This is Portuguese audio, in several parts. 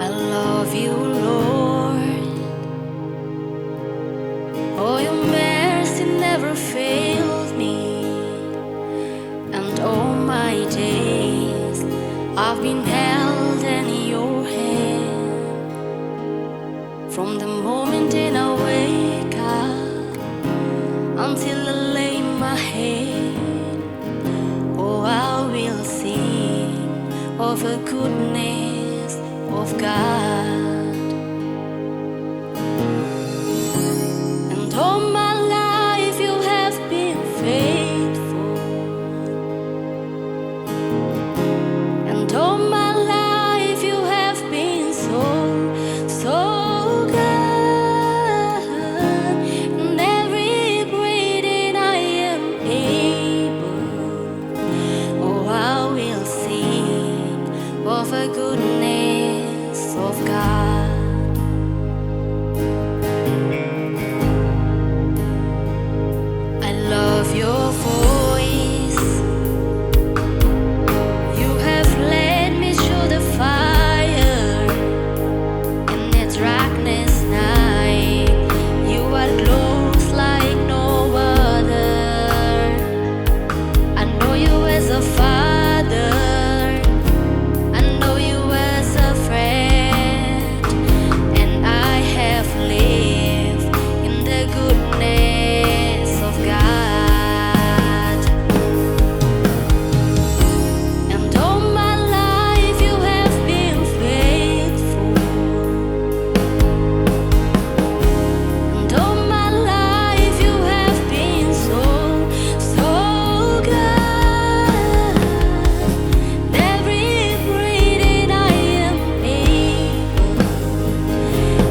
I love you, Lord. Oh, your mercy never failed me, and all my days I've been held in your hand. From the moment that I wake up until I lay my head, oh, I will sing of the goodness of God. And all my life you have been faithful, and all my life you have been so, so good. And every breath that I am able, oh, I will sing of the goodness of God. I love your voice. You have led me through the fire in the darkness night. You are close like no other. I know you as a father. I know you as a friend, and I have lived in the goodness of God. And all my life you have been faithful, and all my life you have been so, so good. Every breath that I am able,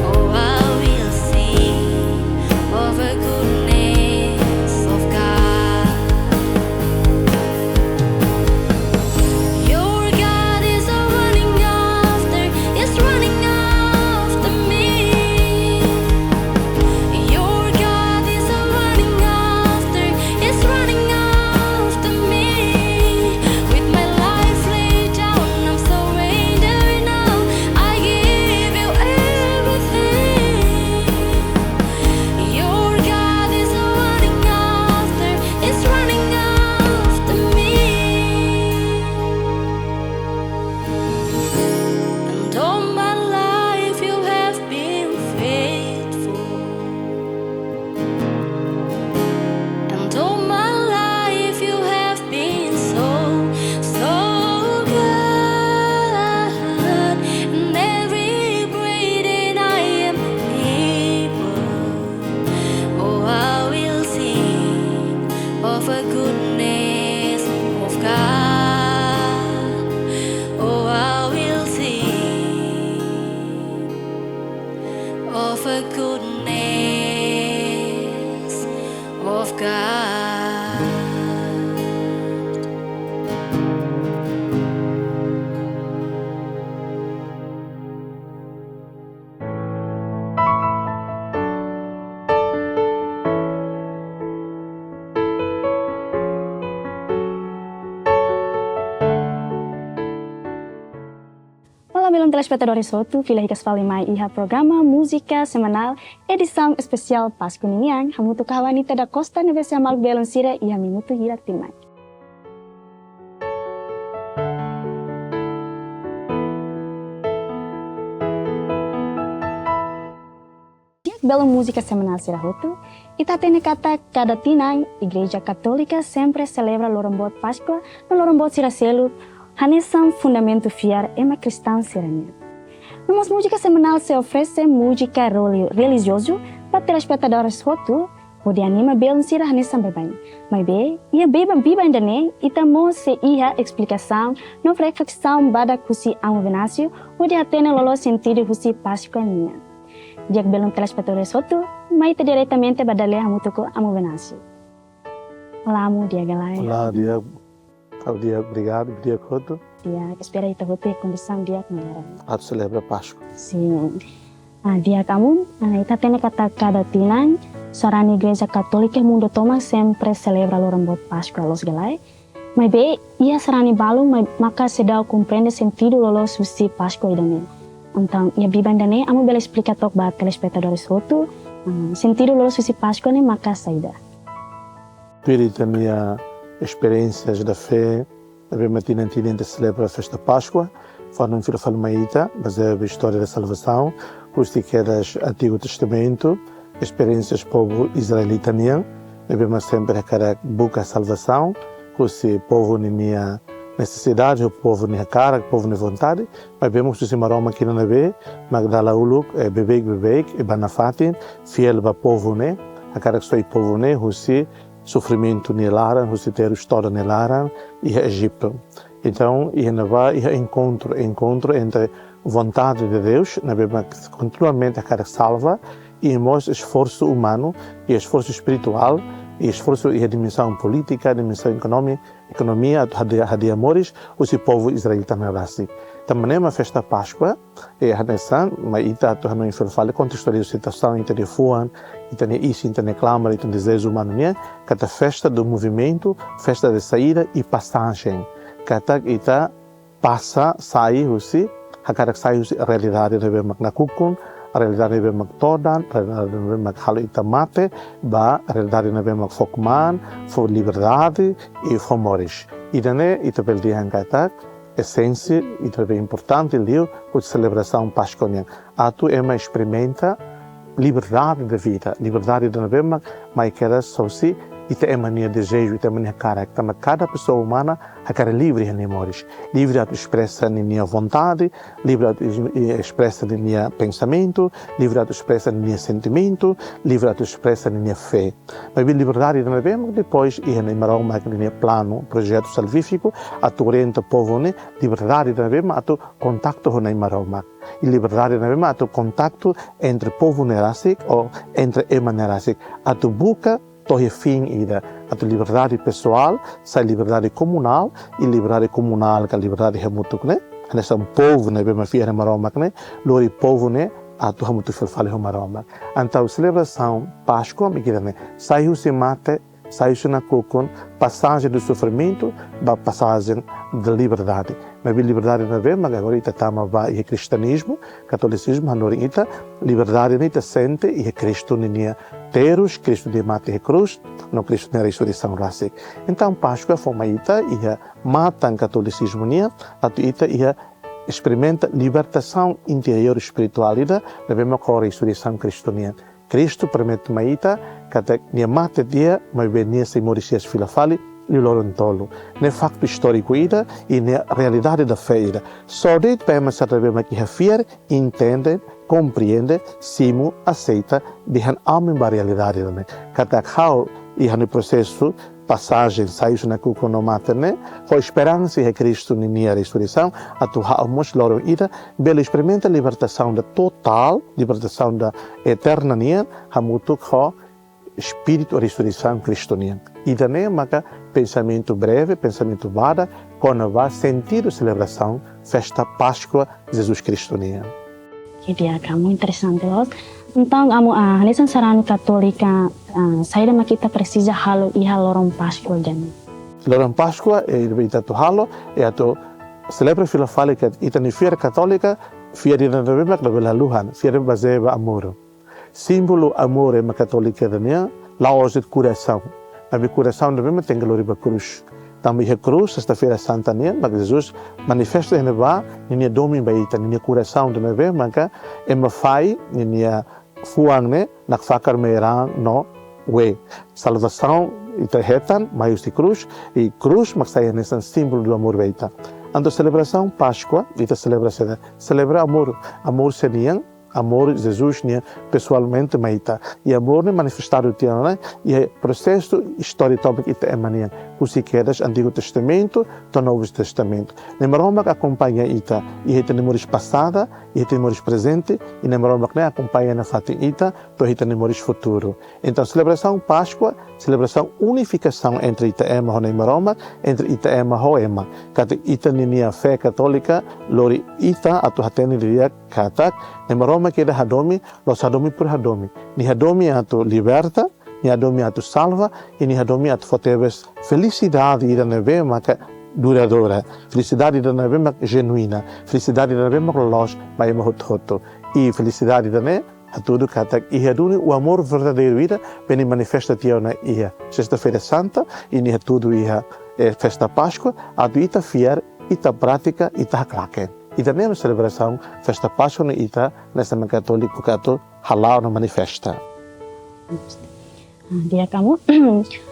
oh, I will sing of the goodness of God. Your God is running after me. Your God is running after me. With my life laid down, I'm surrendered now. I give you everything. Your God is running after me. And all my life you have been faithful, and all my life you have been so, so good. And every breath that I am able, oh, I will sing of the goodness of God. Oh, I will sing of the goodness of God. Olá, Belum telespectadores Soto, Filha Fale Mai Iha programa Música Semanal, edição especial Páscoa Ninhang, Hamutu Kawanita da Costa Nevesia Mal Belum Sira Iha Minuto Hira Timai. Belum Música Semanal Sira Hotu, ita tene kata cada tinang, Igreja Católica sempre celebra Lorombot Páscoa, no Lorombot Sira Selu, Hanesam fundamento fiar ema cristão serania. Numa música semanal se oferece música religiosa para telespectadores rotu, onde anima belum sira hanesam beban. Mas be, ia beba indane, itamo se iha explicação, no reflexão bada kusi amo venasio, onde atene lolo sentido kusi Páscoa minha. Diak belum telespectadores rotu, mas ita diretamente badale hamutuko amo venasio. Olá, amo dia galai. Olá, dia. Dia, obrigado, dia todo. Dia, espera ita hote condição dia kemarin. A celebra Páscoa. Sim. Dia kamu, ita tene kata cada tinang, seorang igreja católica mundo toma sempre celebra Lorombot Páscoa los galai. Mas be, ia serani balu, maka sedau compreende sentido lolos susi Páscoa idame. Então, ia bibang dane, amo bela explicar tok ba telespectadores roto, sentido lolo susi Páscoa ne maka saída. Espírita minha experiências da fé, a ver matina tinente celebra a festa Páscoa, falando filho falo maíta, baseado na história da salvação, os que das Antigo Testamento, experiências povo israelita nian, vemos sempre que busca a salvação, que povo tinha necessidade, o povo tinha cara, o povo tinha vontade, mas vemos que se maroma aqui na vê, Magdala uluk, bebek, e banafatin, fiel ba povo ne, a cara que só povo ne, que sofrimento nelaran, que ter história nelaran e Egito. Então, ia encontro entre vontade de Deus, na vemos continuamente a cara salva e mostra esforço humano e esforço espiritual e esforço e a dimensão política, a dimensão economia, a amores, o povo israelita na raça. Também uma festa Páscoa, e a nação, mas ita tu não infalfale contextualiza a situação entre fuan, entre isso, entre clamor, entre desejo humano, né? Cada festa do movimento, festa de saída e passagem. Cada ita passa, sai, a cada sai a realidade de ver na kukun, a realidade de ver todan, a realidade de ver halo ita mate, a realidade de ver fokman, for liberdade e for moris. E daí ita beldihan kata essência e também importante ali a celebração pasconiana. Tu experimenta liberdade da vida, liberdade da vida, mas que era só se e tem mania desejo, e tem mania caráter, mas cada pessoa humana é livre em memórias, livre de expressar minha vontade, livre de expressar minha pensamento, livre de expressar minha sentimento, livre de expressar minha fé. Mas a liberdade da vida, depois e em Maroma que tinha plano, projeto salvífico, a tu orienta o povo ne, liberdade da vida, a tu contato com o Maroma. E liberdade da vida, a tu contato entre povo nerasic ou entre ema nerasic, a tu busca torre fim ida a tua liberdade pessoal, sai liberdade comunal e liberdade comunal que a liberdade remutuk né, nessa povo né, bem mais fiel maroma né, lori povo né, a tua muito falfale maroma. Então celebração Páscoa me quer né, saiu se mate, saiu se na cocon, passagem do sofrimento, ba passagem da liberdade. Mas a liberdade não é, mas agora ita tama va e cristianismo, catolicismo, hanori ita liberdade ita sente e Cristo ninia terus, Cristo de mate e cruz, no Cristo na ressurreição rasik. Então Páscoa foi uma ita ia mata o catolicismo nia, atu ita ia experimenta libertação interior espiritual ida, levemos com a ressurreição cristiana. Cristo permite uma ita que nia mate dia, mas venia sem moricias filafali e lorontolo. Ne facto histórico ida e ne realidade da fé ida. Só de pema saber que refiere, entende, compreende, simu, aceita, bihan amin ba realidade né. Cada how e no processo passagem saiu na cuconomata né, com esperança e Cristo na ressurreição, a tu hamos loro ida, bela experimenta libertação da total, libertação da eterna nia, hamutuk ho espírito ressurreição cristoniana. E daí maka pensamento breve, pensamento vada, quando vai sentir a celebração festa Páscoa Jesus Cristo nia. Jadi agak muito interessante los. Então, nessa sarana católica, saída kita precisa halo e lorong Páscoa jani. Lorong Páscoa é ita tu halo e atu celebra filafale que ita ni fiera católica, fiera na novembro la bela luhan, fiera baseada amor. Símbolo amor é uma católica da minha, lá hoje de coração. A minha coração da minha tem glória para cruz. Também a cruz, sexta-feira santa nia, mas Jesus manifesta em neva, minha domi baita, minha coração da minha, mas é uma fai, minha fuang ne, nak fakar meirang no we. Salvação ita hetan, maius de cruz, e cruz maksaya nesse símbolo do amor baita. Ando celebração Páscoa, ita celebra amor seriam, amor Jesus nia pessoalmente maita e amor ne manifestado tiana né e processo histórico ita emanian kusiquedas Antigo Testamento do Novo Testamento ne maroma que acompanha ita e ita memórias passada e ita memórias presente e ne maroma que acompanha na fatin ita to ita memórias futuro. Então celebração Páscoa, celebração unificação entre ita ema e maroma, entre ita ema e ema kata ita nia fé católica lori ita atu hateni dia kata ne maroma que hadomi, los hadomi por hadomi. Ni hadomi atu liberta, ni hadomi atu salva, e ni hadomi atu fotebes felicidade ida neve, maka duradoura. Felicidade da neve mak genuína. Felicidade da neve mak lolos, mas ema hot. E felicidade da neve a tudo kata ia duni o amor verdadeiro ida bem manifesta tia na ia. Sexta-feira Santa e ni tudo ia festa Páscoa, a do ita fiar, ita prática, ita claque. E também a celebração festa Páscoa ita nessa católico kato halal na manifesta. Dia kamu,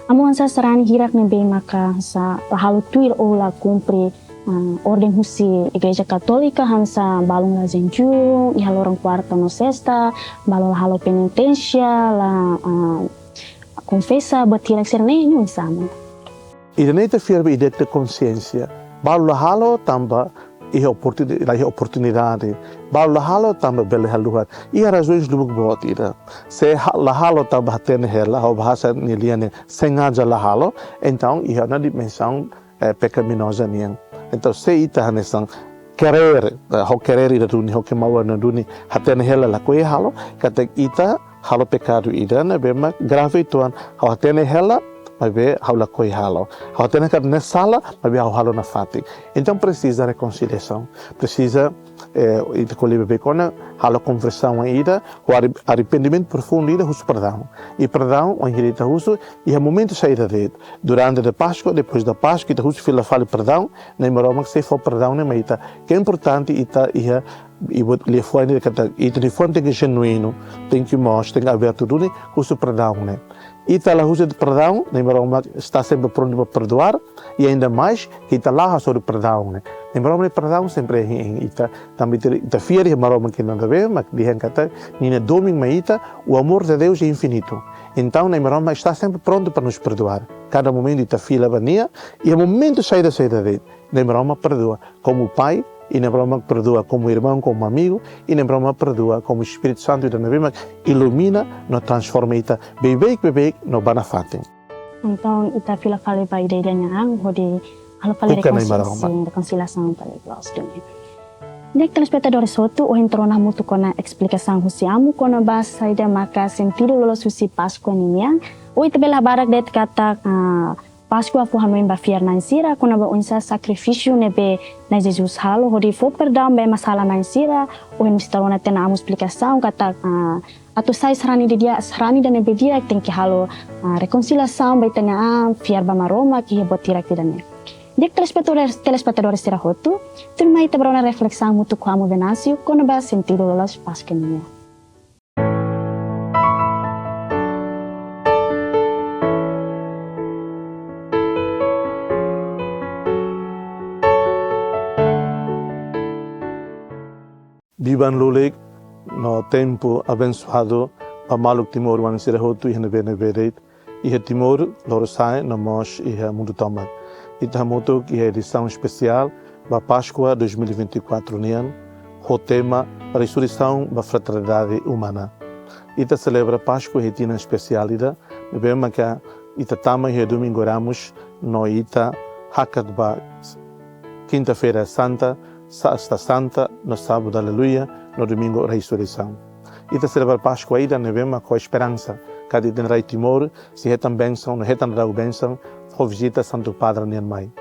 amo ansa serani hirak nebe maka sa halu tuir ola cumpre ordem husi Igreja Católica hansa balung la zenju, ihalo orang quarta no sexta, balung halo penitência, la confessa batirak serne no exame. E nem te firme ideia de consciência, balung halo tamba ia oportunidade, balung halo tamba bele haluhat, ia razões do bot ida. Se la halo tamba hatene hela, ou bahasa niliane sengaja la halo, então ia na dimensão pecaminosa niang. Então se ita hanesang querer ida duni ho que mau na duni hatene hela la koe halo kata ita halo pecado ida na bema grave tuan ho hatene hela mas be la koe halo ho hatene kat na sala mas be halo na fati. Então precisa reconciliação, precisa ita colhe be kona halo conversão ida o arrependimento profundo ida hus perdão e perdão o irita huso e é momento saída de durante a Páscoa, depois da Páscoa ita hus fila fale perdão nem maroma que se for perdão nem ita que é importante ita ia e lhe foi ne kata ita de fonte que genuíno tem que mostrar tem aberto dune huso perdão né ita la huso de perdão nem maroma está sempre pronto para perdoar e ainda mais que ita lá sobre perdão né nem maroma perdão sempre em ita também ita fiere maroma que não deve mas dihen kata nina doming maita o amor de Deus é infinito. Então nem maroma está sempre pronto para nos perdoar. Cada momento ita fila vania e o momento saída dele nem maroma perdoa como pai e nem maroma perdoa como irmão, como amigo e nem maroma perdoa como Espírito Santo da Neve ilumina, no transforma ita bebek no banafate. Então ita fila fale ba ideia nyang hodi halo fale reconciliação para los dumi. Dek telespectadores sotu o entrona mutu kona explicação husiamu kona bahasa ida maka sentido lolos husi Páscoa ninya o ita bela barak det kata Páscoa fu hanu ba fiar na insira kona ba unsa sacrifício nebe na Jesus halo hodi fo perdão be masalah na insira o en mistarona tena amu explicação kata atau sai serani dia serani dan nebe dia tem que halo reconciliação ba tena fiar ba maroma que botirak tidane. Dek telespectadores Sirahotu, turma ita berona reflexão mutu kamu Venancio kono ba sentido lolos Páscoa ninya. Vivan lulik no tempo abençoado a Maluk Timor wan Sirahotu e nebe e Timor lorosai no mos e mundo tomat. Itamoto que é a edição especial da Páscoa 2024 nian, o tema ressurreição da fraternidade humana. Ita celebra Páscoa retina especialida, bem que ita tama e domingo oramos no ita hakadba quinta-feira santa, sexta santa, no sábado aleluia, no domingo ressurreição. Ita celebra Páscoa ida nevema com a esperança, cada dia rei Timor se retam bênção, no retam da bênção, ou visita Santo Padre nian mai.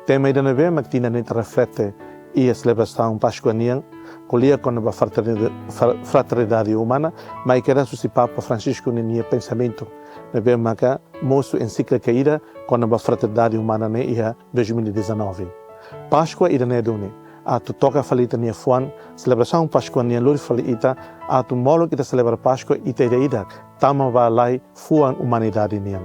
Tema ida nevema que tina neta reflete e a celebração pascuanian, colia com a fraternidade humana, mas que era o Papa Francisco nenia pensamento, nevema que moço encíclica ida com a fraternidade humana ne ia 2019. Páscoa ida ne dune. A tu toca falita nia fuan, celebração pascuanian luri falita, a tu molo que ta celebra Páscoa ita ida, tama va lai fuan humanidade nian.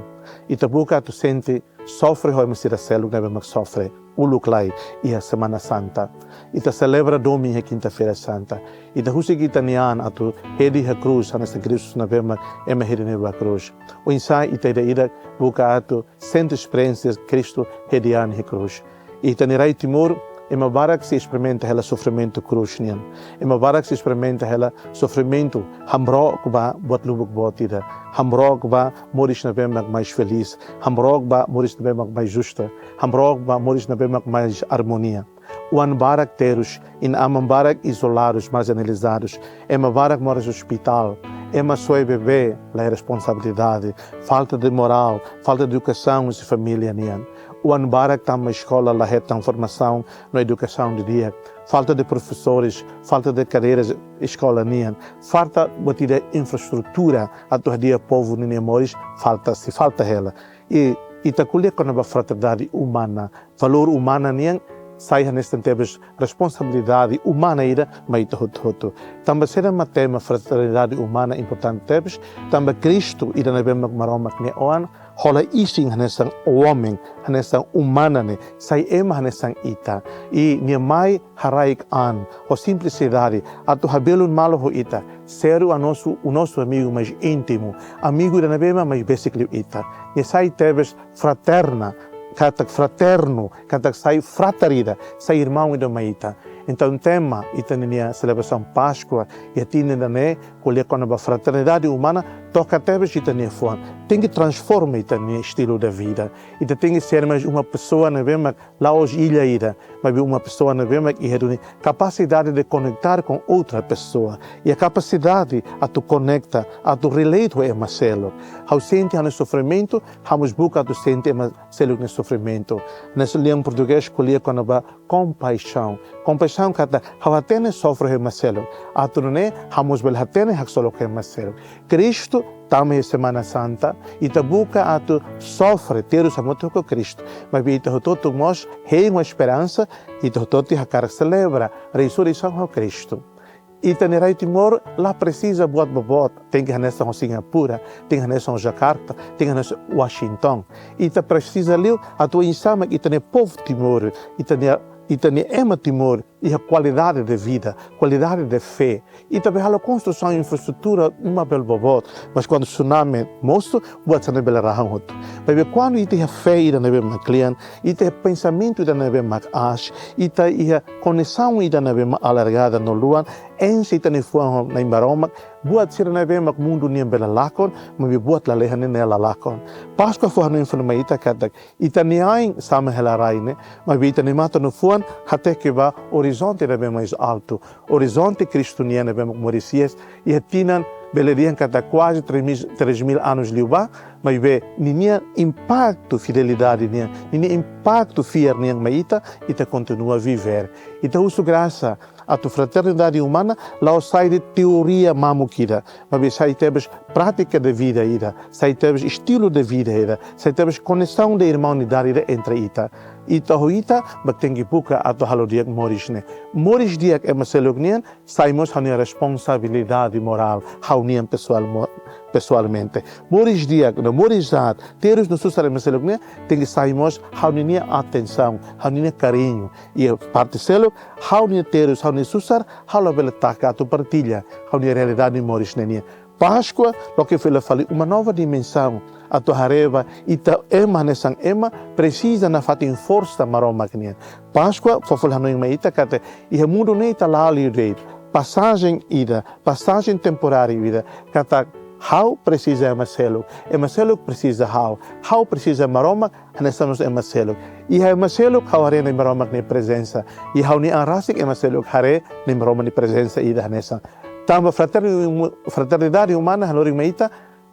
Ita buka tu sente sofre hoi mesira celu nebe mak sofre uluk lai ia Semana Santa. Ita celebra domingo e quinta-feira santa. Ita husi kita nian atu hedi ha cruz anesta Cristo nebe mak ema hedi nebe a cruz. O insai ita ida buka atu sente experiências Cristo hedian he cruz. Ita nirai Timor ema barak se experimenta hela sofrimento cruz nian. Ema barak se experimenta hela sofrimento hamro kuba buat lubuk buat ida. Hamro kuba moris na bemak mais feliz. Hamro kuba moris na bemak mais justa. Hamro kuba moris na bemak mais harmonia. Uan barak terus in amam barak isolados, marginalizados. Ema barak moras hospital. Ema sua bebê, a responsabilidade, falta de moral, falta de educação e família nian. o Anbarak está uma escola, lá tem formação na educação de dia, falta de professores, falta de cadeiras, escola nian, falta de infraestrutura, a tua dia povo nem memórias, falta ela. E tá colher com a fraternidade humana, valor humano nian, sai neste tempo responsabilidade humana ida, mas tudo. Também será uma tema fraternidade humana importante tempos, também Cristo ida na bema maroma que ne oan, hola ising hanesan homem, hanesan humana ne, sai ema hanesan ita, e ne mai haraik an, o simplicidade, a tu habelo malo ho ita, ser o nosso amigo mais íntimo, amigo da bema mais basically ita, ne sai tebes fraterna, katak fraterno, katak sai fraterida, sai irmão e maita. Então, o tema ita na celebração Páscoa e a tina né, colher com a fraternidade humana, toca até a ita ne fuan. Tem que transformar ita ne estilo da vida. Ita tem que ser mais uma pessoa na bema lá hoje ilha ida, mas uma pessoa na bema que tem capacidade de conectar com outra pessoa e a capacidade a tu conecta, a tu relate é Marcelo. Ao sente no sofrimento, vamos buscar tu sente Marcelo no sofrimento. Nesse língua português colher com a compaixão. Compaixão kata hawatene sofre Marcelo. Atunne vamos bel hatene hak solo que Marcelo. Cristo também Semana Santa e tabuca a tu sofre ter o samoto com Cristo. Mas bita hototo mos hei uma esperança e hototo hakar celebra a ressurreição com Cristo. E tenerai timor lá precisa bot tem que nessa Singapura, tem que nessa Jakarta, tem que nessa Washington. E ta precisa ali a tua insama e tem povo timor e tem ema timor e a qualidade de vida, qualidade de fé. E também a construção e infraestrutura uma bela bobot, mas quando o tsunami mostra, pode ser bela rahang hoto. Mas quando e tem a fé e da neve cliente, e tem pensamento da neve ash, e tem a conexão e da neve alargada no luan, em se tem fuang na imbaroma, buat ser neve mundo nem bela lakon, mas buat la lehan nela lakon. Páscoa foi no informaita kadak, e tem ain sama helaraine, mas tem mata no fuan até que va horizonte neve mais alto, horizonte cristoniano neve Mauricias, e tinan belerian kata quase 3.000 anos liuba, mas vê ninha impacto fidelidade ninha impacto fiel ninha maita e te continua a viver. E te uso graça a tua fraternidade humana, lá sai de teoria mamukida, mas sai tebes prática de vida ida, sai tebes estilo de vida ida, sai tebes conexão de irmãunidade entre ita. Ita hoita, mas tem que buscar a tua halodiak moris ne. Moris diak é maselognian, saimos a responsabilidade moral, haunian pessoalmente. Moris diak, no morisat, terus no susar maselognian, tem que saimos haunian atenção, haunian carinho. E a parte selo, haunian terus, haunian susar, haula bela taka a tu partilha, haunian realidade moris ne. Páscoa, lo que foi falei, uma nova dimensão. A tua hareva e ta ema nesang ema precisa na fatin força maroma knian. Páscoa, fofol hanoing maita kate, e o mundo nem tá lá ali direito. Passagem temporária ida, kata how precisa Marcelo precisa how precisa maroma, nessamos Marcelo. E a Marcelo how hare nem maroma nem presença, e how ni arasik Marcelo hare nem maroma nem presença ida nessa. Tamba fraternidade humana hanoring maita.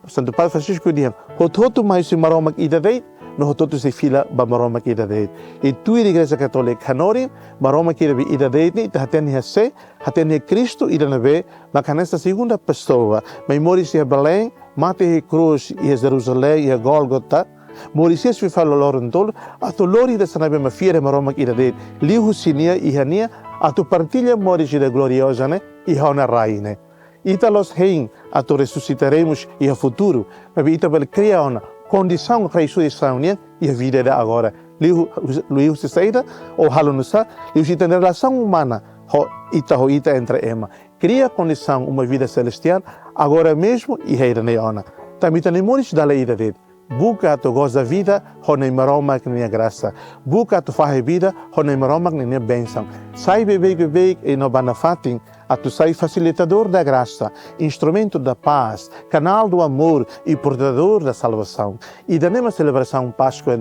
Santo Padre Francisco diz: "Hototo mais se maromak idadeit, no hototo se fila ba maromak idadeit." E tu Igreja Católica hanori maromak idadeit ni hateni hase, hateni Cristo idanabe, mas nessa segunda pessoa, mas moris e Belém, mate e cruz e Jerusalém e Golgota, moris e fala lorentol, a tu lori da sanabe ma fiere maromak idadeit, liu sinia e hania, a tu partilha moris da gloriosa ne e hona raine. Italos hein, a tu ressuscitaremos e a futuro, mas Itabel cria uma condição para a ressurreição e a vida de agora. Liu se saída, ou halunusa, liu se tem relação humana, ita entre ema. Cria condição uma vida celestial, agora mesmo e reira neona. Também tenemos da lei dele. Buka tu goza vida, honei maroma que nem graça. Buka tu faz vida, honei maroma que nem bênção. Sai bebê e no banafatim, a tu sai facilitador da graça, instrumento da paz, canal do amor e portador da salvação. E da mesma celebração Páscoa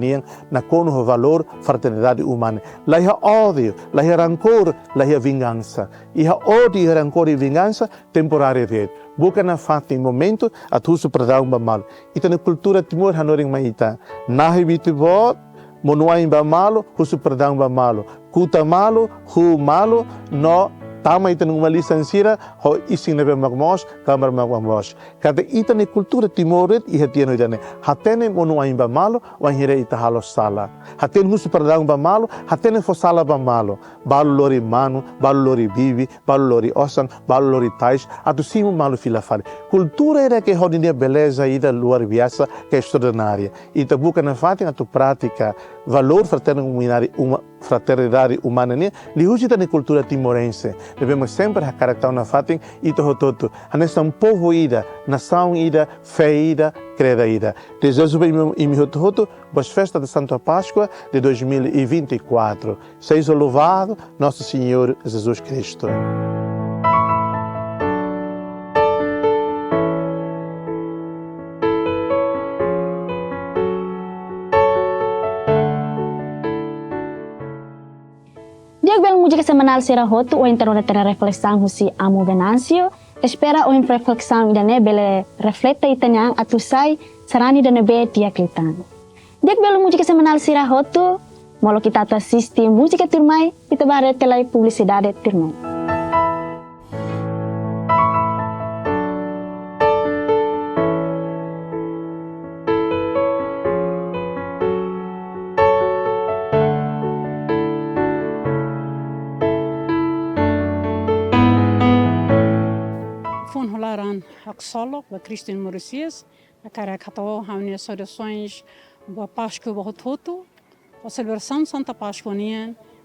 na cono o valor fraternidade humana. Lá há ódio, lá há rancor, lá há vingança. E há ódio, rancor e vingança temporária dele. Buka na fatim momento a tu su perdão mal. E na cultura timor hanoring maita. Nahi bitibot, monuain ba malo, husu perdang ba malo. Kuta malo, hu malo, no tama ita nung malisan sira, ho ising nebe magmos, kamar magmos. Kata ita ni kultura timorit, ihatiano ita ne. Hatene monuain ba malo, wanhire ita halos sala. Hatene husu perdang ba malo, hatene fo sala ba malo. Balu lori manu, balu lori bibi, balu lori osang, balu lori tais, atu simu malu filafari. Cultura era que hodinia beleza ida luar biasa, que é extraordinária. Ita bukan na fatin atu prática, valor fraternidade humana ne, liusi tani cultura timorense. Devemos sempre caractar na fatin ita hototo. Hanessa um povo ida, nação ida, fé ida, creda ida. Desejo bem imi hoto, boas festas de Santa Páscoa de 2024. Seja louvado nosso Senhor Jesus Cristo. Dia bel música semanal será roto ou então ter reflexão husi amo Venancio. Espera ou reflexão idane bele refleta itanya atusai sarani dane be dia klitan. Dia bel música semanal será roto, molo kita tu assiste música turmai, kita bare telai publicidade turmai. Solo, para Cristo em Mauricias, a cara cató, as saudações, boa Páscoa, boa Toto, a celebração Santa Páscoa,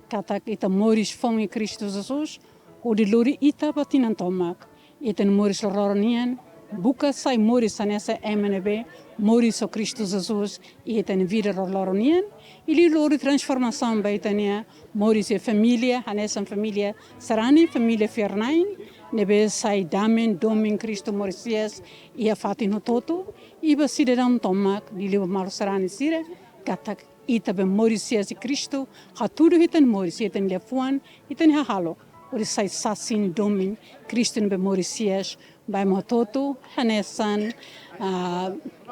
kata ita moris fome em Cristo Jesus, o de lori ita batinan tomak, ita moris loronian, buka sai moris nessa MNB, moris o Cristo Jesus, e ita vida loronian, e lori transformação baitania, moris e família, nessa família sarani, família Fernain, nebe sai damen domin Cristo Mauricias e a fatin no toto e ba cidadão tomak lili mal sarani sire kata ita be Mauricias e Cristo ha tudo hitan Mauricias hitan lefuan hitan halo ori sai sasin domin Cristo be Mauricias ba mo toto hanesan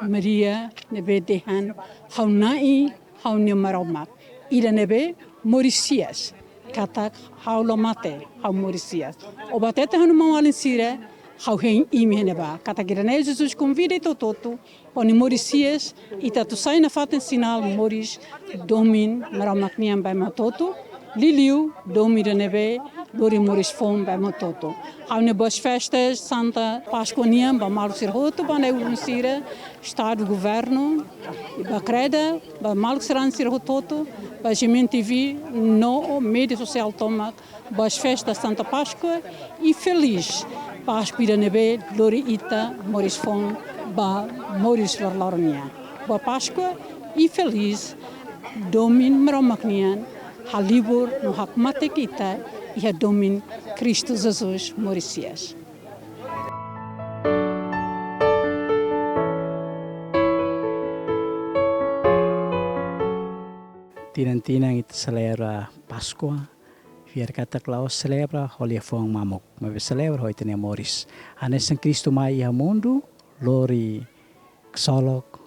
Maria nebe dehan haunai haunia maromak ida nebe Mauricias katak haulo mate hau Mauricias o batete hanu mawalin sire hau hein imene ba katak irane Jesus convida ito toto oni Mauricias ita tu sai na faten sinal Mauris domin maramaknian ba matoto liliu domin de neve lori Mauris fom ba matoto hau ne boas festas Santa Páscoa niam ba malu sir hoto ba ne sire estado governo ba creda ba malu siran sir hoto ba Gemen TV no mídia social tomak boas festas Santa Páscoa e feliz Páscoa da neve lori ita Mauris fom ba Mauris lornia boa Páscoa e feliz domin meromaknian halibur no hakmate kita e a domin Cristo Jesus Mauricias. Tinang-tinang ita celebra Páscoa, vier kata klaus celebra holia fong mamok, mas celebra hoi tenia Mauris. Anesan Cristo mai ia mundo, lori ksolok,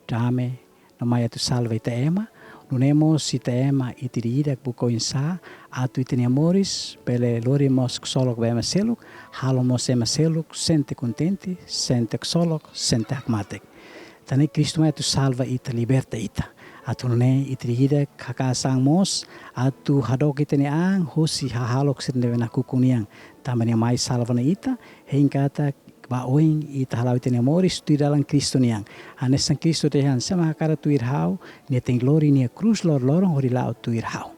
dame, namaya tu salva ita ema, nunemos ita ema itiridak buko insa, atu itenia Mauris, pele lori mos ksolok bema seluk, halo mos ema seluk, sente contente, sente ksolok, sente akmatek. Tane Cristo mai tu salva ita, liberta ita. Atu ne itrihida kakasang mos atu hadok itene ang hosi hahalok sirne na kukuniang tamani mai salva na ita hingkata ba oing ita halau itene Mauris tu dalam Kristo niang anesan Kristo tehan sama kara tu irhau ni teng glori ni cruz lorong hori lau tu irhau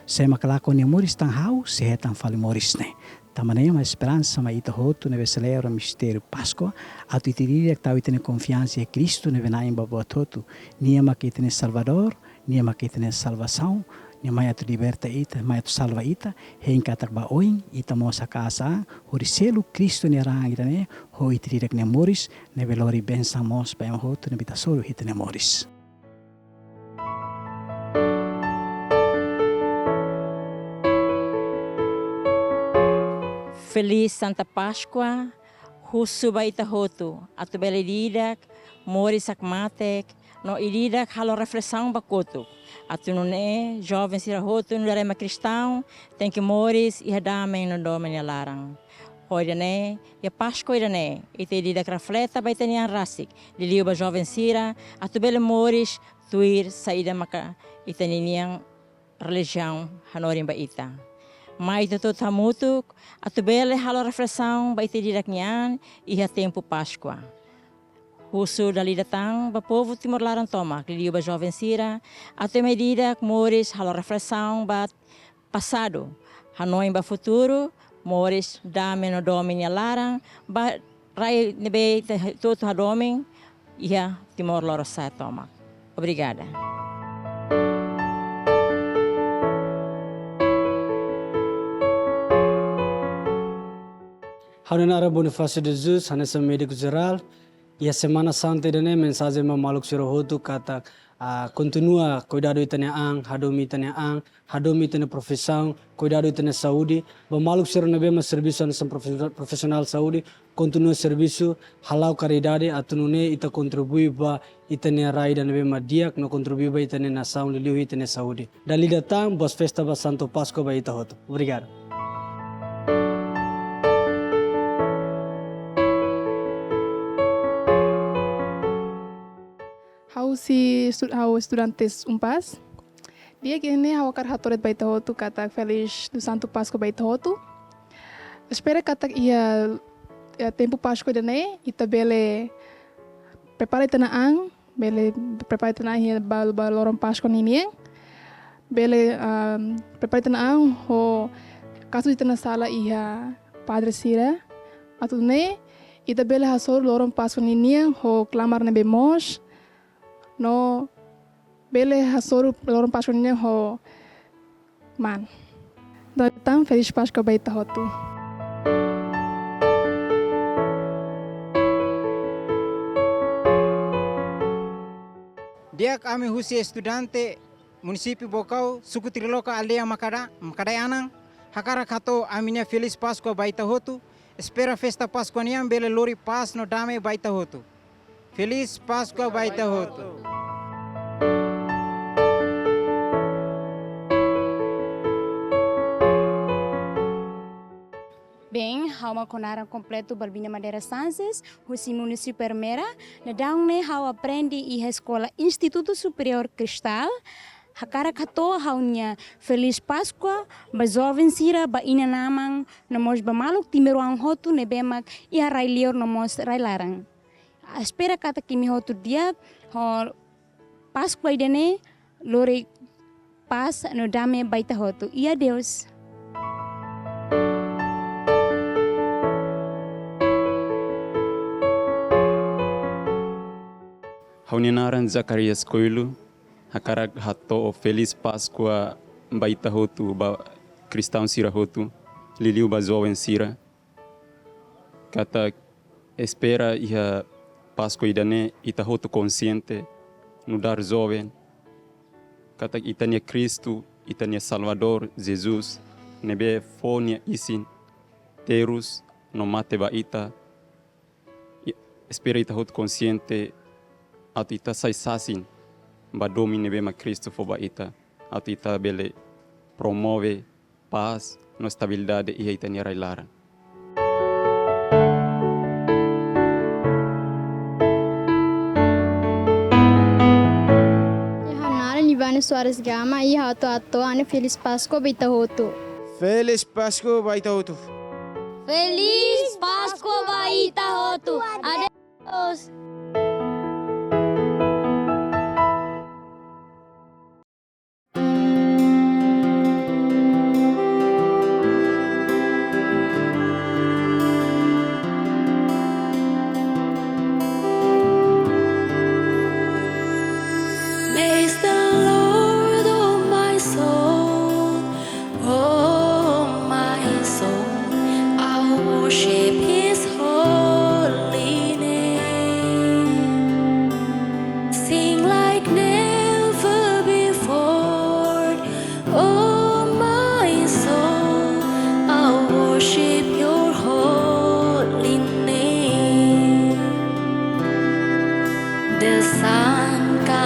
sema kalako ni Mauris tang hau sehetan fali Mauris ne tamane uma esperança ma ita hotu neve celebra mistério Páscoa atu itiriak tau itene confiança em Cristo neve na imba bototu niama que itene Salvador niama que itene salvação niama atu liberta ita ma atu salva ita heinkatak ba oing ita mosa casa hori selu Cristo ni rang itane ho itiriak ne Mauris neve lori benção mos ba hotu neve ta solo itene Mauris. Feliz Santa Páscoa, husu baita hotu, atu beledidak, Mauris akmatek, no idida halo reflexão bakoto. Atunune jovem sirahoto no darema cristão, tem que mores e hadamem no domínio larang. Hoidane, e Páscoa idane, e te idida refleta baitanian rasik, liliuba jovem sira, atubele mores, tuir saída maka itaninian religião hanorim baita. Mai tutot hamutuk, atubele halo reflexão baita idida nian, e ha tempo Páscoa. Husu dali datang ba povo Timor Larang tomak, liliuba jovem sira, atu medida mores halo reflexão ba passado, hanoim ba futuro, mores dame no domínio larang, ba rai nebe tuto hadoming, ia Timor Leste tomak. Obrigada. Haunenara Bonifácio de Jesus, Hanessa médico geral, e a Semana Santa dene mensagem mamaluk sirohotu kata continua cuidado itane ang, hadomi itane profissão, cuidado itane saúde, mamaluk siro nebe mas serviço nessa profissional saúde, continua serviço halau caridade atunune ita contribui ba itane rai dan nebe madiak no contribui ba itane nação liliu itane saúde. Dali datang bos festa ba Santo Páscoa ba ita hoto. Obrigado. Hau estudantes UNPAS. Dia kini hau karhatoret baita hotu kata feliz do Santo Páscoa baita hotu. Espera kata ia tempo Páscoa dene ita bele prepara itanaang bele prepara itanaang ia balorong Páscoa nini. Bele prepara itanaang ho kasu itana sala ia Padre Sira atune ita bele hasor lorong Páscoa nini ho clamar nebe mos. No bele hasoru lorong Páscoa niya ho man. Datang feliz Páscoa baita hotu. Dia kami husi estudante município Bocau suku Triloka aldea Macadaianang hakara kato aminia feliz Páscoa baita hotu. Espera festa Páscoa niam bele lori pas no dame baita hotu. Feliz Páscoa baita hotu. Bem, hau maconara completo Balbina Madeira Sances, Husi Município Permera, na daune hau aprende e escola Instituto Superior Cristal, hakara kato haunya Feliz Páscoa, ba jovem sira ba ina namang, nomos ba maluk timeruang hotu nebemak e harai lior nomos rai larang. Espera kata kimi hotu dia ho Páscoa idene lori pas no dame baita hotu. Ia Deus. Hauninaran Zacarias Coelho, hakara hato Feliz Páscoa baita hotu ba cristão sira hotu, liliu ba jovem sira. Kata espera ia Páscoa idane ita hotu consciente no dar jovem. Kata itania Cristo, itania Salvador Jesus, nebe fonia isin terus no mate ba ita. Espera ita hotu consciente atu ita sai sasin ba domine bema Cristo fo ba ita. Atu ita bele promove paz no estabilidade e itania railara. Ivane Soares Gama e hato ane Feliz Páscoa baita hotu. Feliz Páscoa baita hotu. Feliz Páscoa baita hotu. Adeus. Praise the Lord, oh my soul, oh my soul. I'll worship His holy name. Sing like never before, oh my soul. I'll worship Your holy name. The sun comes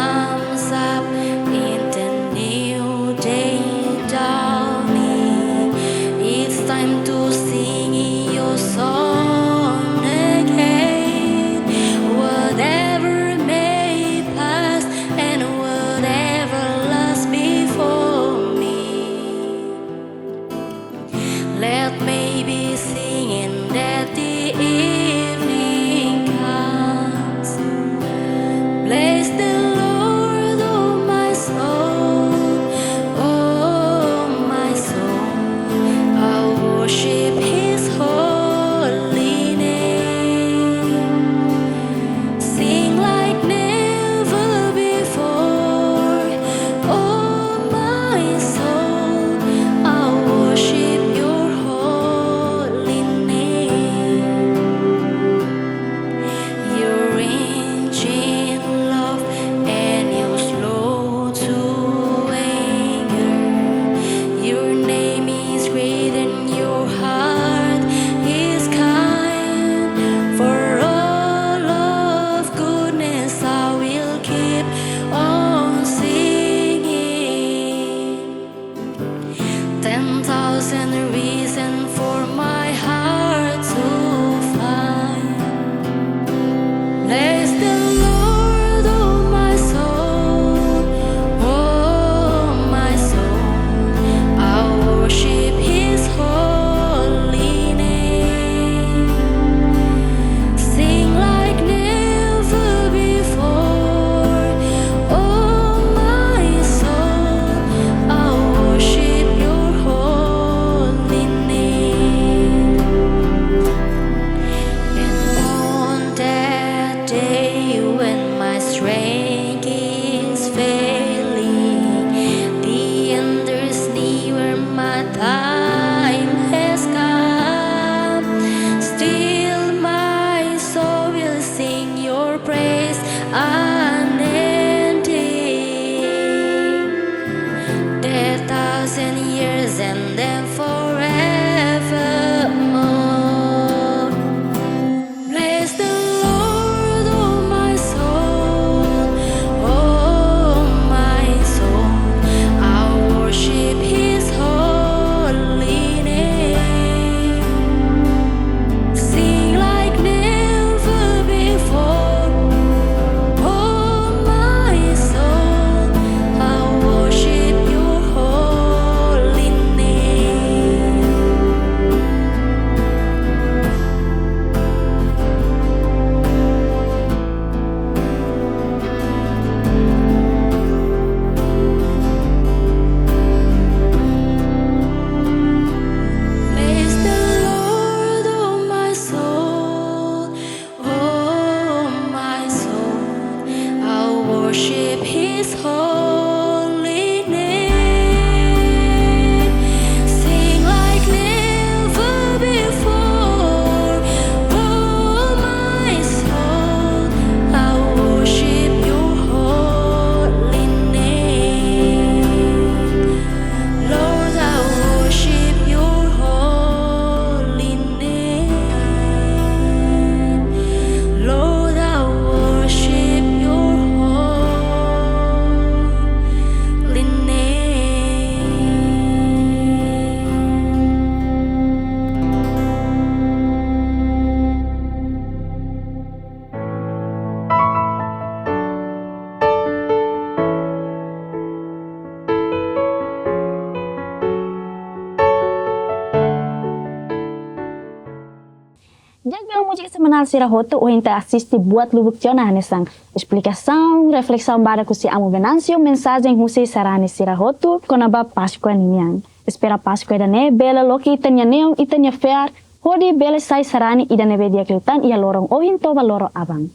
Já pela música semanal Sirahoto, o gente assiste buat lubuk jona hanesang explicação, reflexão para que se amo venâncio, mensagem husei sarane Sirahoto, konaba Páscoa ninhang. Espera Páscoa dane, bela loki itanya neon, itanya fear, hodi bela sai sarani idane bedia keltan ia lorong ohin toba loro abang.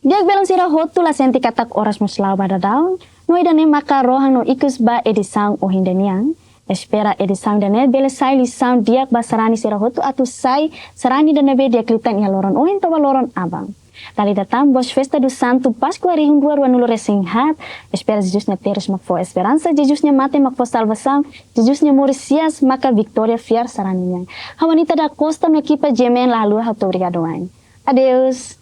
Dia bilang Sirahoto la senti katak oras muslau pada daun, no idane maka rohang no ikus ba edisang o hindaniang, espera edisang dane bele sai lisang diak ba sarani Sirahoto atu sai sarani dane be dia klitan ia loron ohin toba loron abang. Tali datang bos festa do Santo Páscoa rihung dua nulo resinghat, espera Jesusnya terus makfo esperança, Jesusnya mate makfo salvação, Jesusnya morisias maka victoria fiar saraninya. Hawanita da Costa me equipa gemen lalu hatu obrigado an. Adeus.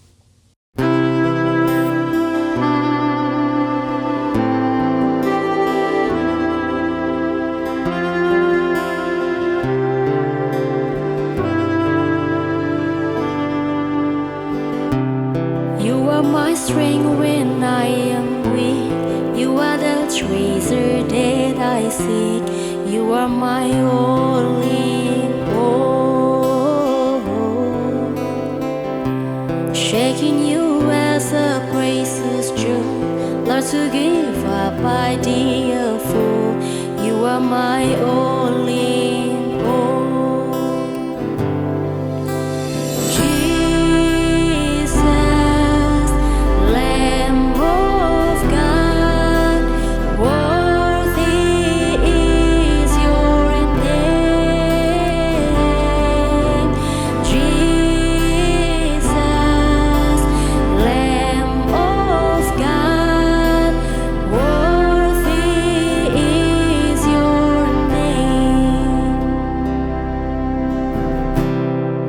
My strength when I am weak, you are the treasure that I seek, you are my all in all. Shaking you as a precious jewel, Lord, to give up I dear fool, you are my all in all.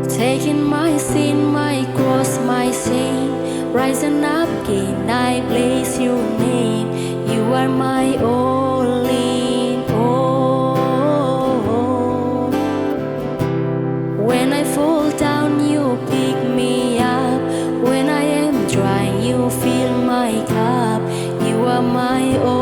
Taking my sin, my cross, my shame, rising up again, I bless your name. You are my all in all. When I fall down, you pick me up. When I am dry, you fill my cup. You are my all.